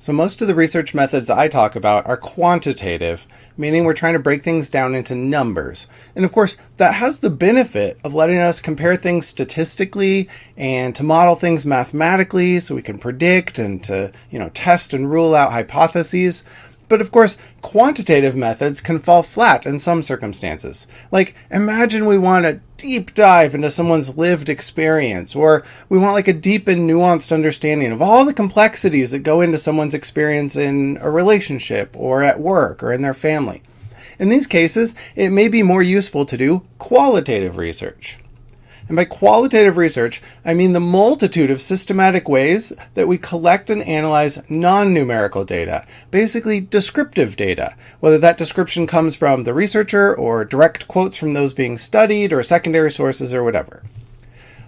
So most of the research methods I talk about are quantitative, meaning we're trying to break things down into numbers. And of course, that has the benefit of letting us compare things statistically and to model things mathematically so we can predict and to, test and rule out hypotheses. But of course, quantitative methods can fall flat in some circumstances. Like, imagine we want a deep dive into someone's lived experience, or we want like a deep and nuanced understanding of all the complexities that go into someone's experience in a relationship, or at work, or in their family. In these cases, it may be more useful to do qualitative research. And by qualitative research, I mean the multitude of systematic ways that we collect and analyze non-numerical data, basically descriptive data, whether that description comes from the researcher or direct quotes from those being studied or secondary sources or whatever.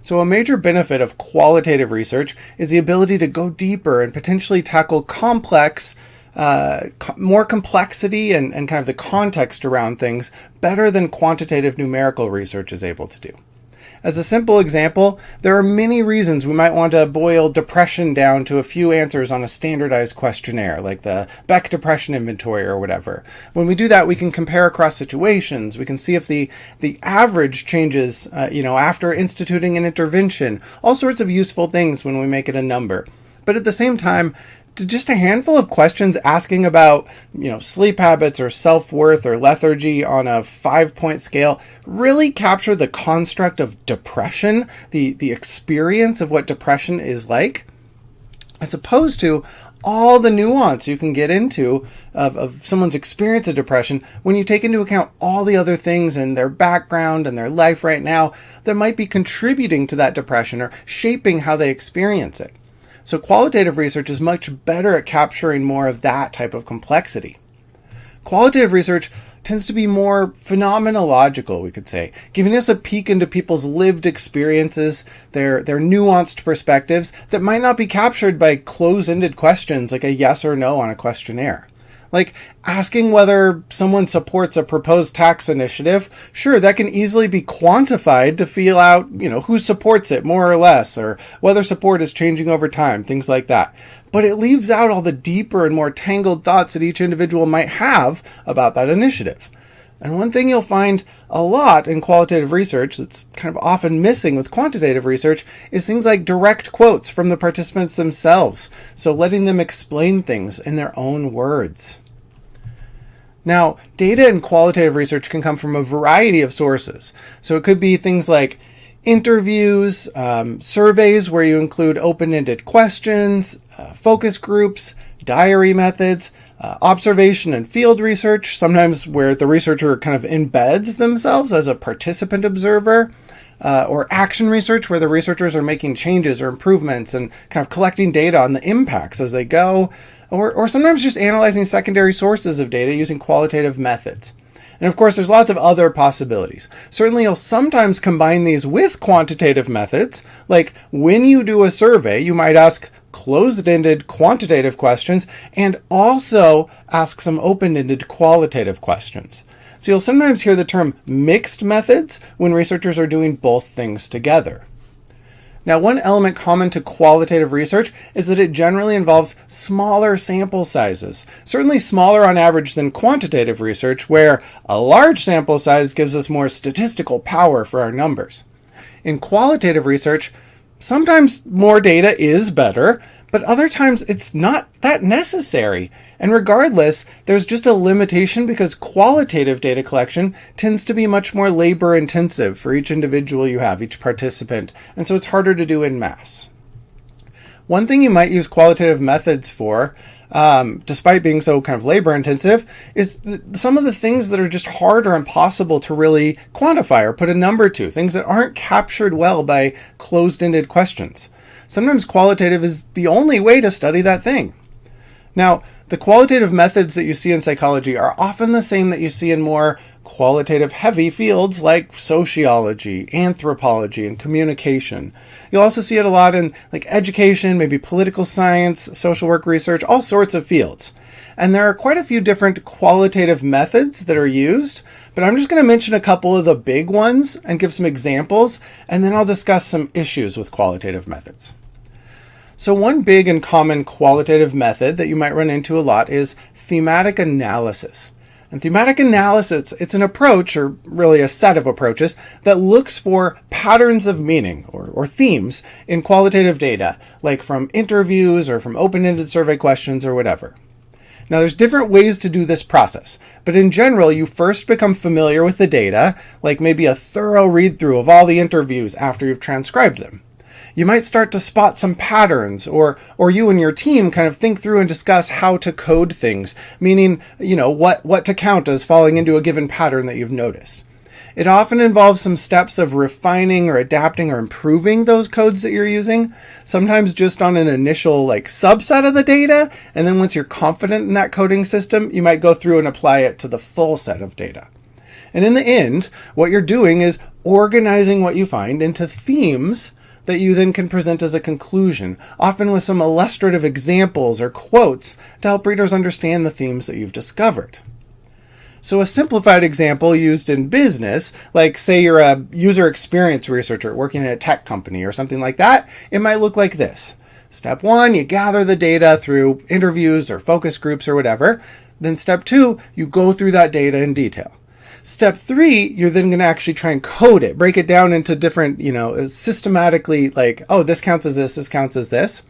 So a major benefit of qualitative research is the ability to go deeper and potentially tackle more complexity and kind of the context around things better than quantitative numerical research is able to do. As a simple example, there are many reasons we might want to boil depression down to a few answers on a standardized questionnaire, like the Beck Depression Inventory or whatever. When we do that, we can compare across situations. We can see if the average changes, after instituting an intervention, all sorts of useful things when we make it a number. But at the same time, just a handful of questions asking about, sleep habits or self-worth or lethargy on a 5-point scale really capture the construct of depression, the experience of what depression is like, as opposed to all the nuance you can get into of someone's experience of depression when you take into account all the other things in their background and their life right now that might be contributing to that depression or shaping how they experience it. So qualitative research is much better at capturing more of that type of complexity. Qualitative research tends to be more phenomenological, we could say, giving us a peek into people's lived experiences, their nuanced perspectives that might not be captured by close-ended questions like a yes or no on a questionnaire. Like asking whether someone supports a proposed tax initiative, sure, that can easily be quantified to feel out, who supports it more or less, or whether support is changing over time, things like that. But it leaves out all the deeper and more tangled thoughts that each individual might have about that initiative. And one thing you'll find a lot in qualitative research that's kind of often missing with quantitative research is things like direct quotes from the participants themselves, so letting them explain things in their own words. Now, data in qualitative research can come from a variety of sources. So it could be things like interviews, surveys where you include open-ended questions, focus groups, diary methods, observation and field research, sometimes where the researcher kind of embeds themselves as a participant observer, or action research where the researchers are making changes or improvements and kind of collecting data on the impacts as they go, or sometimes just analyzing secondary sources of data using qualitative methods. And of course, there's lots of other possibilities. Certainly, you'll sometimes combine these with quantitative methods, like when you do a survey, you might ask closed-ended quantitative questions and also ask some open-ended qualitative questions. So you'll sometimes hear the term mixed methods when researchers are doing both things together. Now, one element common to qualitative research is that it generally involves smaller sample sizes, certainly smaller on average than quantitative research, where a large sample size gives us more statistical power for our numbers. In qualitative research, sometimes more data is better, but other times it's not that necessary. And regardless, there's just a limitation because qualitative data collection tends to be much more labor intensive for each individual you have, each participant, and so it's harder to do in mass. One thing you might use qualitative methods for, despite being so kind of labor intensive, is some of the things that are just hard or impossible to really quantify or put a number to, things that aren't captured well by closed-ended questions. Sometimes qualitative is the only way to study that thing. Now, the qualitative methods that you see in psychology are often the same that you see in more qualitative heavy fields like sociology, anthropology, and communication. You'll also see it a lot in education, maybe political science, social work research, all sorts of fields. And there are quite a few different qualitative methods that are used, but I'm just going to mention a couple of the big ones and give some examples, and then I'll discuss some issues with qualitative methods. So one big and common qualitative method that you might run into a lot is thematic analysis. And thematic analysis, it's an approach, or really a set of approaches, that looks for patterns of meaning or themes in qualitative data, like from interviews or from open-ended survey questions or whatever. Now, there's different ways to do this process, but in general, you first become familiar with the data, like maybe a thorough read-through of all the interviews after you've transcribed them. You might start to spot some patterns, or you and your team kind of think through and discuss how to code things, meaning, what to count as falling into a given pattern that you've noticed. It often involves some steps of refining or adapting or improving those codes that you're using, sometimes just on an initial subset of the data, and then once you're confident in that coding system, you might go through and apply it to the full set of data. And in the end, what you're doing is organizing what you find into themes that you then can present as a conclusion, often with some illustrative examples or quotes to help readers understand the themes that you've discovered. So a simplified example used in business, like say you're a user experience researcher working at a tech company or something like that, it might look like this. Step 1, you gather the data through interviews or focus groups or whatever. Then step 2, you go through that data in detail. Step 3, you're then going to actually try and code it, break it down into different, systematically, this counts as this counts as this.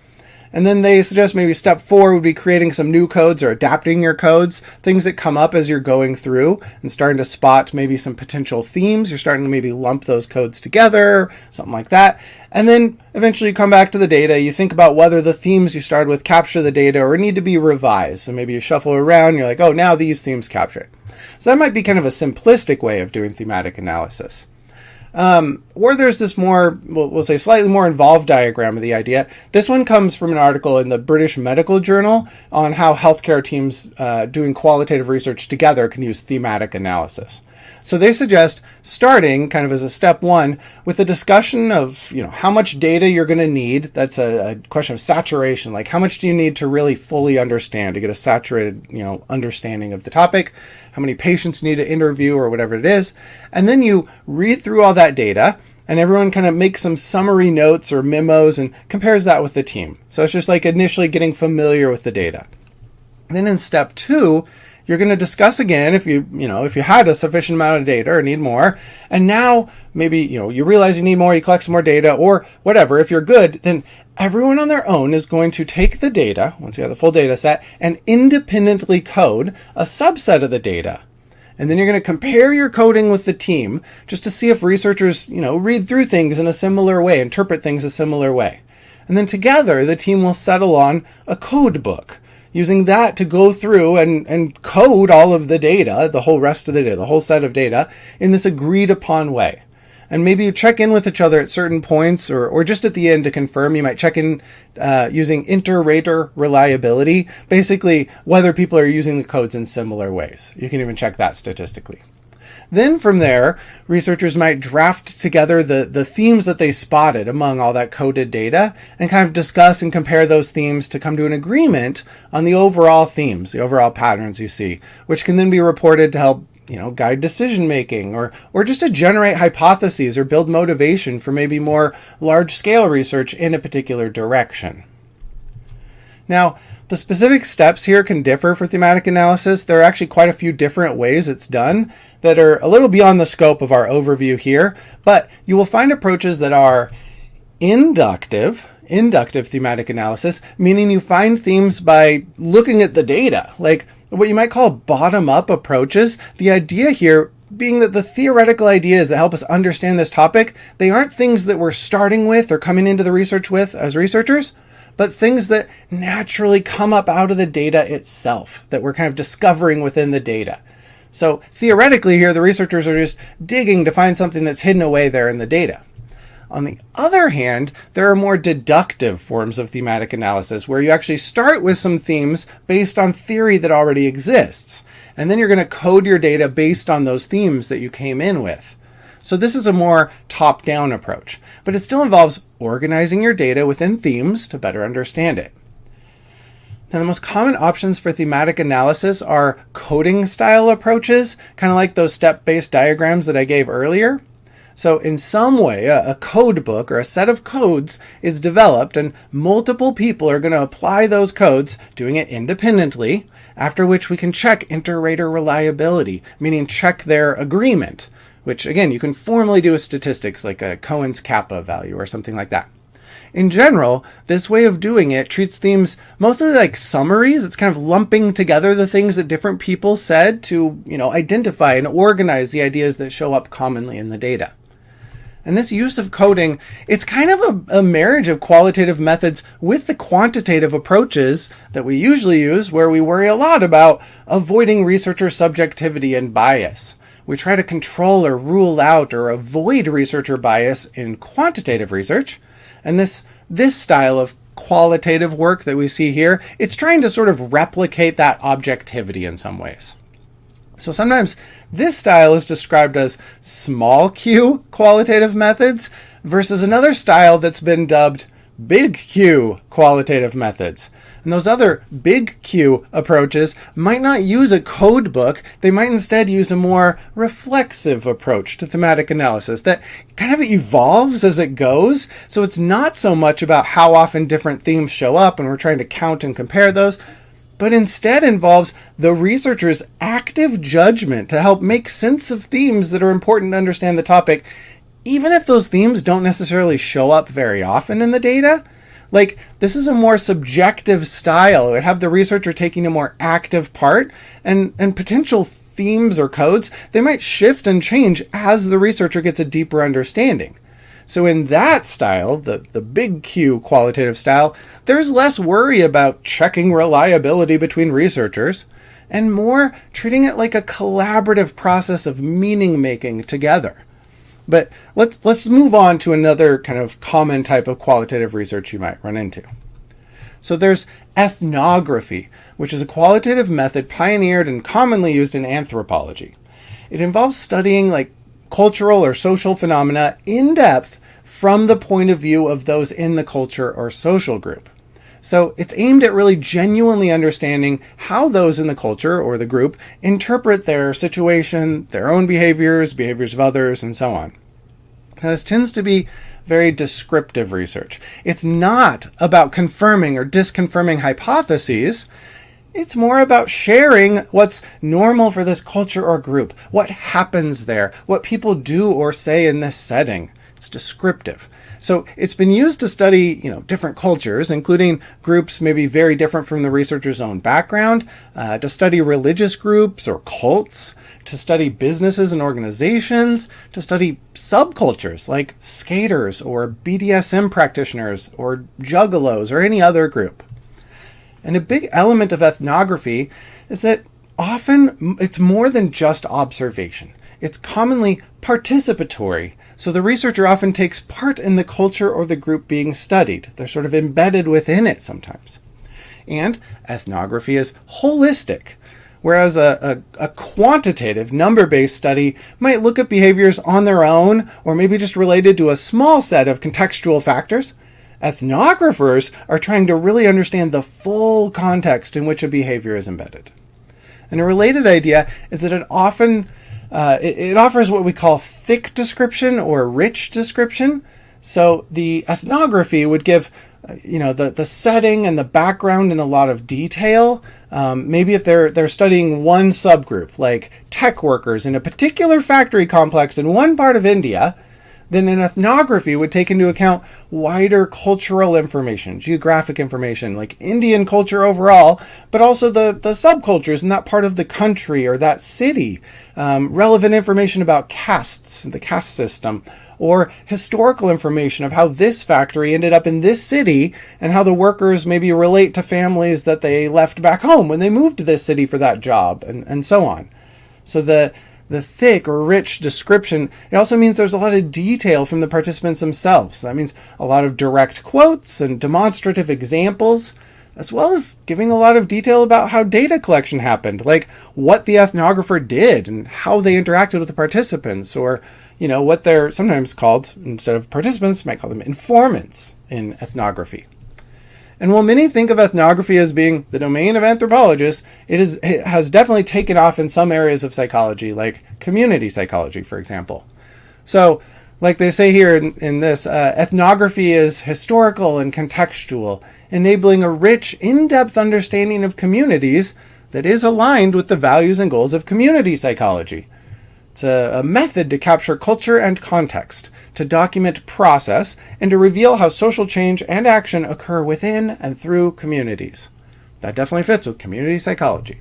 And then they suggest maybe step 4 would be creating some new codes or adapting your codes, things that come up as you're going through and starting to spot maybe some potential themes. You're starting to maybe lump those codes together, something like that. And then eventually you come back to the data. You think about whether the themes you started with capture the data or need to be revised. So maybe you shuffle around, you're like, oh, now these themes capture it. So that might be kind of a simplistic way of doing thematic analysis. Or there's this more, we'll say slightly more involved diagram of the idea. This one comes from an article in the British Medical Journal on how healthcare teams doing qualitative research together can use thematic analysis. So they suggest starting kind of as a step 1 with a discussion of, how much data you're going to need. That's a question of saturation. Like how much do you need to really fully understand to get a saturated, understanding of the topic? How many patients you need to interview or whatever it is. And then you read through all that data and everyone kind of makes some summary notes or memos and compares that with the team. So it's just like initially getting familiar with the data. And then in step 2, you're going to discuss again if you had a sufficient amount of data or need more. And now maybe, you realize you need more, you collect some more data or whatever. If you're good, then everyone on their own is going to take the data, once you have the full data set, and independently code a subset of the data. And then you're going to compare your coding with the team just to see if researchers, read through things in a similar way, interpret things a similar way. And then together, the team will settle on a code book, using that to go through and code all of the data, the whole rest of the data, the whole set of data, in this agreed upon way. And maybe you check in with each other at certain points or just at the end to confirm. You might check in using inter-rater reliability, basically whether people are using the codes in similar ways. You can even check that statistically. Then from there, researchers might draft together the themes that they spotted among all that coded data and kind of discuss and compare those themes to come to an agreement on the overall themes, the overall patterns you see, which can then be reported to help guide decision making or just to generate hypotheses or build motivation for maybe more large scale research in a particular direction. Now, the specific steps here can differ for thematic analysis. There are actually quite a few different ways it's done that are a little beyond the scope of our overview here, but you will find approaches that are inductive thematic analysis, meaning you find themes by looking at the data, like what you might call bottom-up approaches. The idea here being that the theoretical ideas that help us understand this topic, they aren't things that we're starting with or coming into the research with as researchers, but things that naturally come up out of the data itself, that we're kind of discovering within the data. So theoretically here, the researchers are just digging to find something that's hidden away there in the data. On the other hand, there are more deductive forms of thematic analysis where you actually start with some themes based on theory that already exists. And then you're going to code your data based on those themes that you came in with. So this is a more top-down approach, but it still involves organizing your data within themes to better understand it. Now, the most common options for thematic analysis are coding style approaches, kind of like those step-based diagrams that I gave earlier. So in some way, a code book or a set of codes is developed, and multiple people are going to apply those codes, doing it independently, after which we can check inter-rater reliability, meaning check their agreement, which again, you can formally do with statistics like a Cohen's kappa value or something like that. In general, this way of doing it treats themes mostly like summaries. It's kind of lumping together the things that different people said to, identify and organize the ideas that show up commonly in the data. And this use of coding, it's kind of a marriage of qualitative methods with the quantitative approaches that we usually use, where we worry a lot about avoiding researcher subjectivity and bias. We try to control or rule out or avoid researcher bias in quantitative research. And this style of qualitative work that we see here, it's trying to sort of replicate that objectivity in some ways. So sometimes this style is described as small Q qualitative methods versus another style that's been dubbed big Q qualitative methods. And those other big Q approaches might not use a code book. They might instead use a more reflexive approach to thematic analysis that kind of evolves as it goes. So it's not so much about how often different themes show up and we're trying to count and compare those, but instead involves the researcher's active judgment to help make sense of themes that are important to understand the topic, even if those themes don't necessarily show up very often in the data. Like, this is a more subjective style. It would have the researcher taking a more active part, and potential themes or codes, they might shift and change as the researcher gets a deeper understanding. So in that style, the big Q qualitative style, there's less worry about checking reliability between researchers and more treating it like a collaborative process of meaning making together. But let's move on to another kind of common type of qualitative research you might run into. So there's ethnography, which is a qualitative method pioneered and commonly used in anthropology. It involves studying like cultural or social phenomena in depth from the point of view of those in the culture or social group. So it's aimed at really genuinely understanding how those in the culture or the group interpret their situation, their own behaviors of others, and so on. Now, this tends to be very descriptive research. It's not about confirming or disconfirming hypotheses. It's more about sharing what's normal for this culture or group, what happens there, what people do or say in this setting. It's descriptive. So it's been used to study, different cultures, including groups maybe very different from the researcher's own background, to study religious groups or cults, to study businesses and organizations, to study subcultures like skaters or BDSM practitioners or juggalos or any other group. And a big element of ethnography is that often it's more than just observation. It's commonly participatory. So the researcher often takes part in the culture or the group being studied. They're sort of embedded within it sometimes. And ethnography is holistic, whereas a quantitative, number-based study might look at behaviors on their own or maybe just related to a small set of contextual factors. Ethnographers are trying to really understand the full context in which a behavior is embedded. And a related idea is that it often it offers what we call thick description or rich description. So the ethnography would give, the setting and the background in a lot of detail. Maybe if they're studying one subgroup, like tech workers in a particular factory complex in one part of India, then an ethnography would take into account wider cultural information, geographic information, like Indian culture overall, but also the subcultures in that part of the country or that city, relevant information about castes, the caste system, or historical information of how this factory ended up in this city and how the workers maybe relate to families that they left back home when they moved to this city for that job, and so on. So the thick or rich description, it also means there's a lot of detail from the participants themselves. That means a lot of direct quotes and demonstrative examples, as well as giving a lot of detail about how data collection happened, like what the ethnographer did and how they interacted with the participants, or, what they're sometimes called, instead of participants, you might call them informants in ethnography. And while many think of ethnography as being the domain of anthropologists, it has definitely taken off in some areas of psychology, like community psychology, for example. So Like they say here in this, ethnography is historical and contextual, enabling a rich, in-depth understanding of communities that is aligned with the values and goals of community psychology. It's a method to capture culture and context, to document process, and to reveal how social change and action occur within and through communities. That definitely fits with community psychology.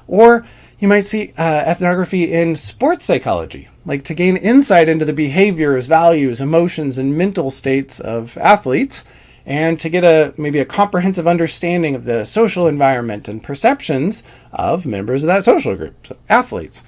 Or you might see ethnography in sports psychology, like to gain insight into the behaviors, values, emotions, and mental states of athletes, and to get maybe a comprehensive understanding of the social environment and perceptions of members of that social group, so athletes.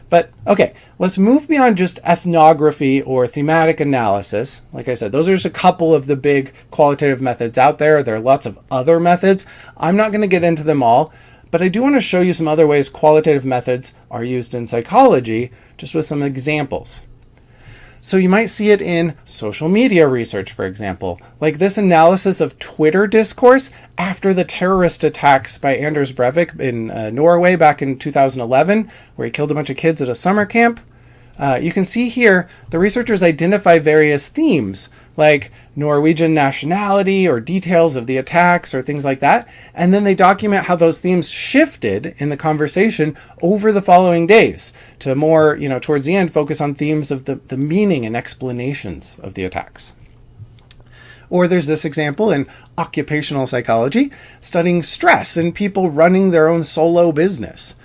But okay, let's move beyond just ethnography or thematic analysis. Like I said, those are just a couple of the big qualitative methods out there. There are lots of other methods. I'm not going to get into them all, but I do want to show you some other ways qualitative methods are used in psychology, just with some examples. So you might see it in social media research, for example, like this analysis of Twitter discourse after the terrorist attacks by Anders Breivik in Norway back in 2011, where he killed a bunch of kids at a summer camp. You can see here the researchers identify various themes, like Norwegian nationality or details of the attacks or things like that, and then they document how those themes shifted in the conversation over the following days to more, towards the end, focus on themes of the meaning and explanations of the attacks. Or there's this example in occupational psychology, studying stress in people running their own solo business.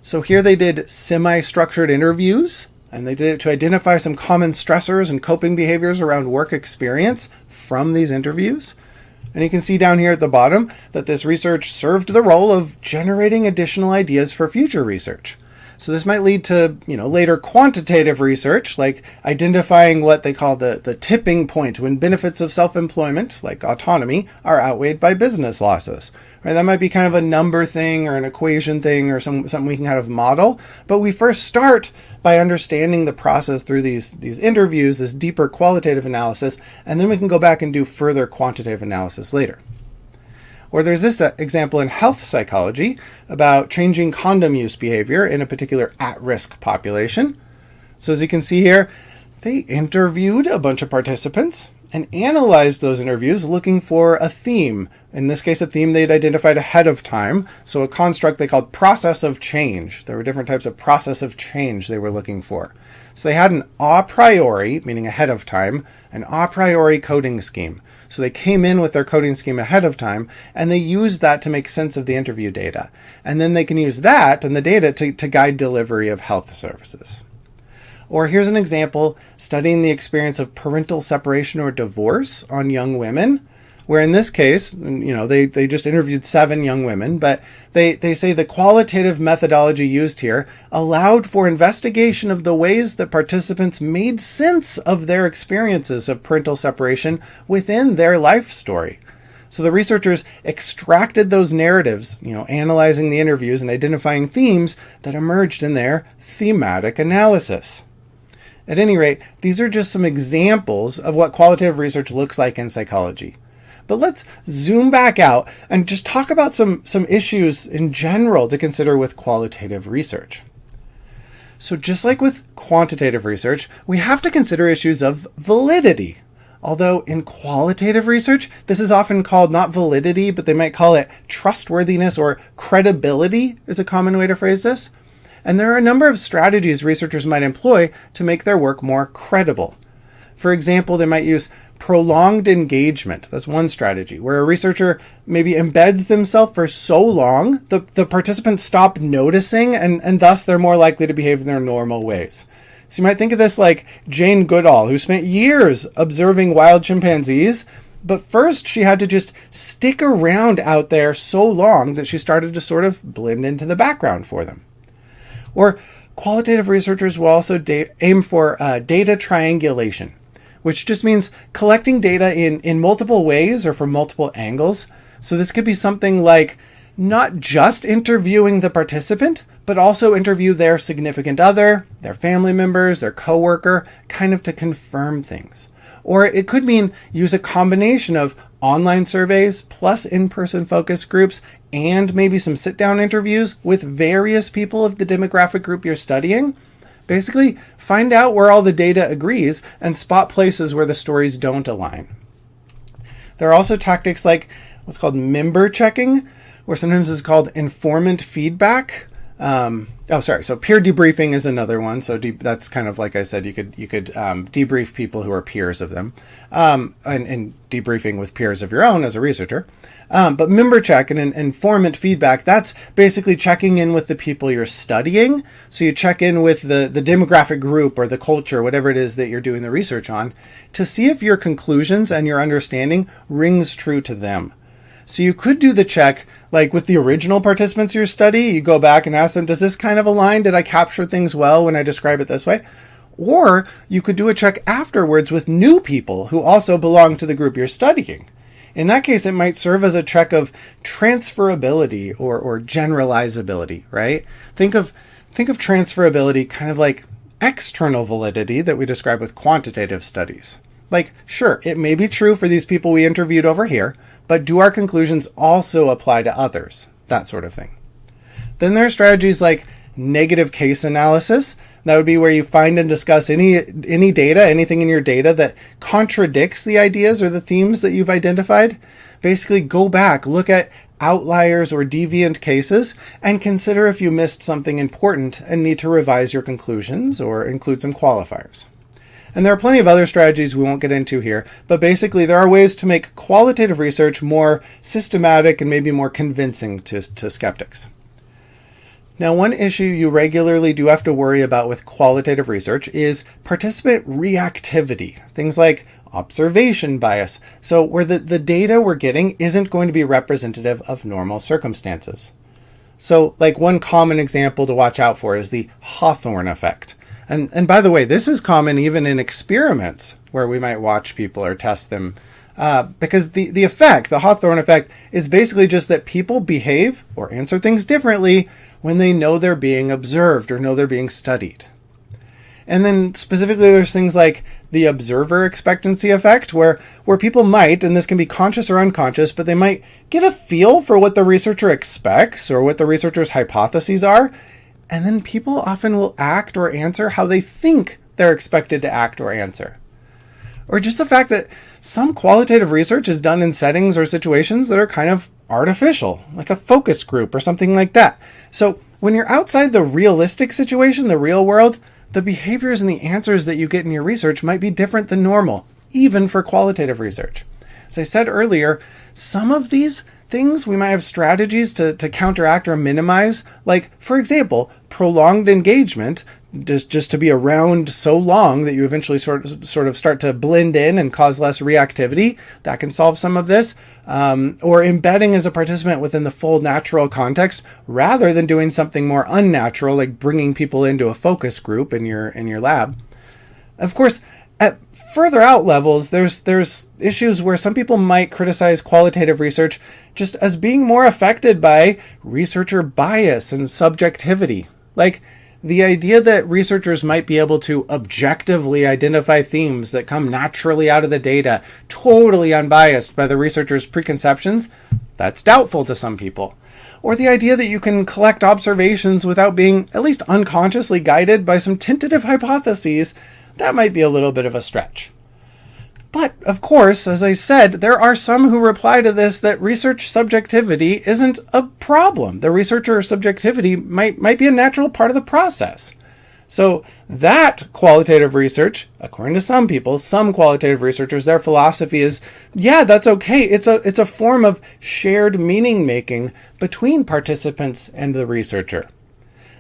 So here they did semi-structured interviews, and they did it to identify some common stressors and coping behaviors around work experience from these interviews. And you can see down here at the bottom that this research served the role of generating additional ideas for future research. So this might lead to, later quantitative research, like identifying what they call the tipping point when benefits of self-employment, like autonomy, are outweighed by business losses. Right? That might be kind of a number thing or an equation thing or something we can kind of model. But we first start by understanding the process through these interviews, this deeper qualitative analysis, and then we can go back and do further quantitative analysis later. Or there's this example in health psychology about changing condom use behavior in a particular at-risk population. So as you can see here, they interviewed a bunch of participants and analyzed those interviews looking for a theme. In this case, a theme they'd identified ahead of time. So a construct they called process of change. There were different types of process of change they were looking for. So they had an a priori, meaning ahead of time, an a priori coding scheme. So they came in with their coding scheme ahead of time, and they used that to make sense of the interview data. And then they can use that and the data to guide delivery of health services. Or here's an example studying the experience of parental separation or divorce on young women, where in this case, they just interviewed 7 young women, but they say the qualitative methodology used here allowed for investigation of the ways that participants made sense of their experiences of parental separation within their life story. So the researchers extracted those narratives, analyzing the interviews and identifying themes that emerged in their thematic analysis. At any rate, these are just some examples of what qualitative research looks like in psychology. But let's zoom back out and just talk about some issues in general to consider with qualitative research. So just like with quantitative research, we have to consider issues of validity. Although in qualitative research, this is often called not validity, but they might call it trustworthiness or credibility is a common way to phrase this. And there are a number of strategies researchers might employ to make their work more credible. For example, they might use prolonged engagement. That's one strategy, where a researcher maybe embeds themselves for so long, the participants stop noticing, and thus they're more likely to behave in their normal ways. So you might think of this like Jane Goodall, who spent years observing wild chimpanzees, but first she had to just stick around out there so long that she started to sort of blend into the background for them. Or qualitative researchers will also aim for data triangulation, which just means collecting data in multiple ways or from multiple angles. So this could be something like not just interviewing the participant, but also interview their significant other, their family members, their coworker, kind of to confirm things. Or it could mean use a combination of online surveys plus in-person focus groups and maybe some sit-down interviews with various people of the demographic group you're studying. Basically, find out where all the data agrees and spot places where the stories don't align. There are also tactics like what's called member checking, or sometimes it's called informant feedback. So peer debriefing is another one. So that's kind of like I said, you could debrief people who are peers of them, and debriefing with peers of your own as a researcher. But member check and informant feedback, that's basically checking in with the people you're studying. So you check in with the demographic group or the culture, whatever it is that you're doing the research on, to see if your conclusions and your understanding rings true to them. So you could do the check like with the original participants of your study. You go back and ask them, does this kind of align? Did I capture things well when I describe it this way? Or you could do a check afterwards with new people who also belong to the group you're studying. In that case, it might serve as a check of transferability or generalizability, right? Think of transferability kind of like external validity that we describe with quantitative studies. Like, sure, it may be true for these people we interviewed over here, but do our conclusions also apply to others? That sort of thing. Then there are strategies like negative case analysis. That would be where you find and discuss any data, anything in your data that contradicts the ideas or the themes that you've identified. Basically, go back, look at outliers or deviant cases, and consider if you missed something important and need to revise your conclusions or include some qualifiers. And there are plenty of other strategies we won't get into here, but basically there are ways to make qualitative research more systematic and maybe more convincing to skeptics. Now, one issue you regularly do have to worry about with qualitative research is participant reactivity, things like observation bias, so where the data we're getting isn't going to be representative of normal circumstances. So, like one common example to watch out for is the Hawthorne effect. And by the way, this is common even in experiments where we might watch people or test them, because the effect, the Hawthorne effect, is basically just that people behave or answer things differently when they know they're being observed or know they're being studied. And then specifically there's things like the observer expectancy effect, where people might, and this can be conscious or unconscious, but they might get a feel for what the researcher expects or what the researcher's hypotheses are, and then people often will act or answer how they think they're expected to act or answer. Or just the fact that some qualitative research is done in settings or situations that are kind of artificial, like a focus group or something like that. So when you're outside the realistic situation, the real world, the behaviors and the answers that you get in your research might be different than normal, even for qualitative research. As I said earlier, some of these things we might have strategies to counteract or minimize, like, for example, prolonged engagement, just to be around so long that you eventually sort of start to blend in and cause less reactivity. That can solve some of this. Or embedding as a participant within the full natural context rather than doing something more unnatural, like bringing people into a focus group in your lab. Of course, at further out levels, there's issues where some people might criticize qualitative research just as being more affected by researcher bias and subjectivity. Like the idea that researchers might be able to objectively identify themes that come naturally out of the data, totally unbiased by the researcher's preconceptions, that's doubtful to some people. Or the idea that you can collect observations without being at least unconsciously guided by some tentative hypotheses, that might be a little bit of a stretch. But, of course, as I said, there are some who reply to this that research subjectivity isn't a problem. The researcher subjectivity might be a natural part of the process. So that qualitative research, according to some people, some qualitative researchers, their philosophy is, yeah, that's okay. It's a form of shared meaning making between participants and the researcher.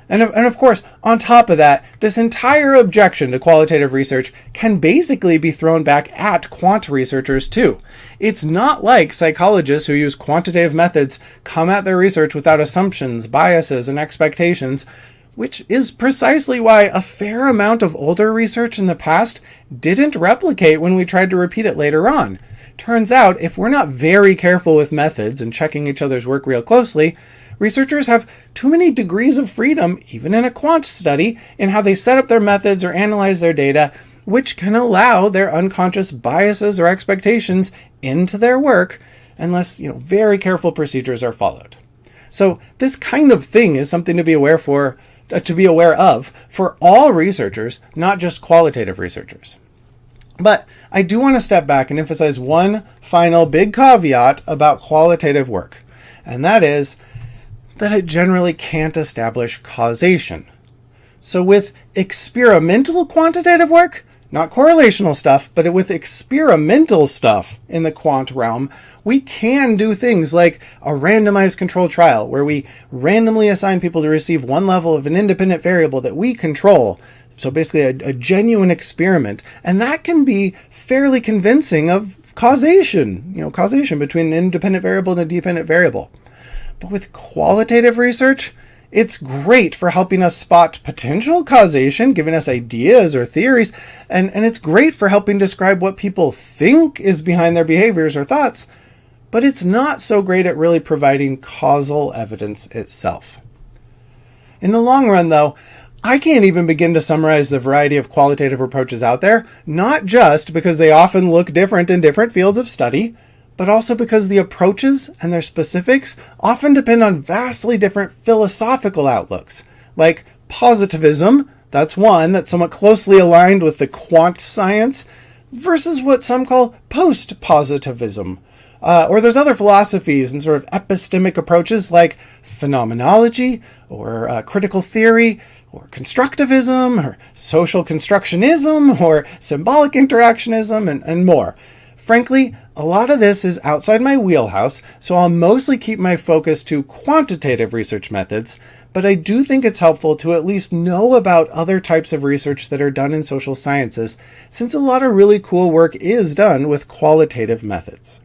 And of course, on top of that, this entire objection to qualitative research can basically be thrown back at quant researchers too. It's not like psychologists who use quantitative methods come at their research without assumptions, biases, and expectations, which is precisely why a fair amount of older research in the past didn't replicate when we tried to repeat it later on. Turns out, if we're not very careful with methods and checking each other's work real closely, researchers have too many degrees of freedom, even in a quant study, in how they set up their methods or analyze their data, which can allow their unconscious biases or expectations into their work unless, very careful procedures are followed. So this kind of thing is something to be aware to be aware of for all researchers, not just qualitative researchers. But I do want to step back and emphasize one final big caveat about qualitative work, and that is that it generally can't establish causation. So with experimental quantitative work, not correlational stuff, but with experimental stuff in the quant realm, we can do things like a randomized controlled trial where we randomly assign people to receive one level of an independent variable that we control. So basically a genuine experiment. And that can be fairly convincing of causation, causation between an independent variable and a dependent variable. But with qualitative research, it's great for helping us spot potential causation, giving us ideas or theories, and it's great for helping describe what people think is behind their behaviors or thoughts, but it's not so great at really providing causal evidence itself. In the long run, though, I can't even begin to summarize the variety of qualitative approaches out there, not just because they often look different in different fields of study, but also because the approaches and their specifics often depend on vastly different philosophical outlooks. Like positivism, that's one that's somewhat closely aligned with the quant science, versus what some call post-positivism. Or there's other philosophies and sort of epistemic approaches like phenomenology, or critical theory, or constructivism, or social constructionism, or symbolic interactionism, and more. Frankly, a lot of this is outside my wheelhouse, so I'll mostly keep my focus to quantitative research methods, but I do think it's helpful to at least know about other types of research that are done in social sciences, since a lot of really cool work is done with qualitative methods.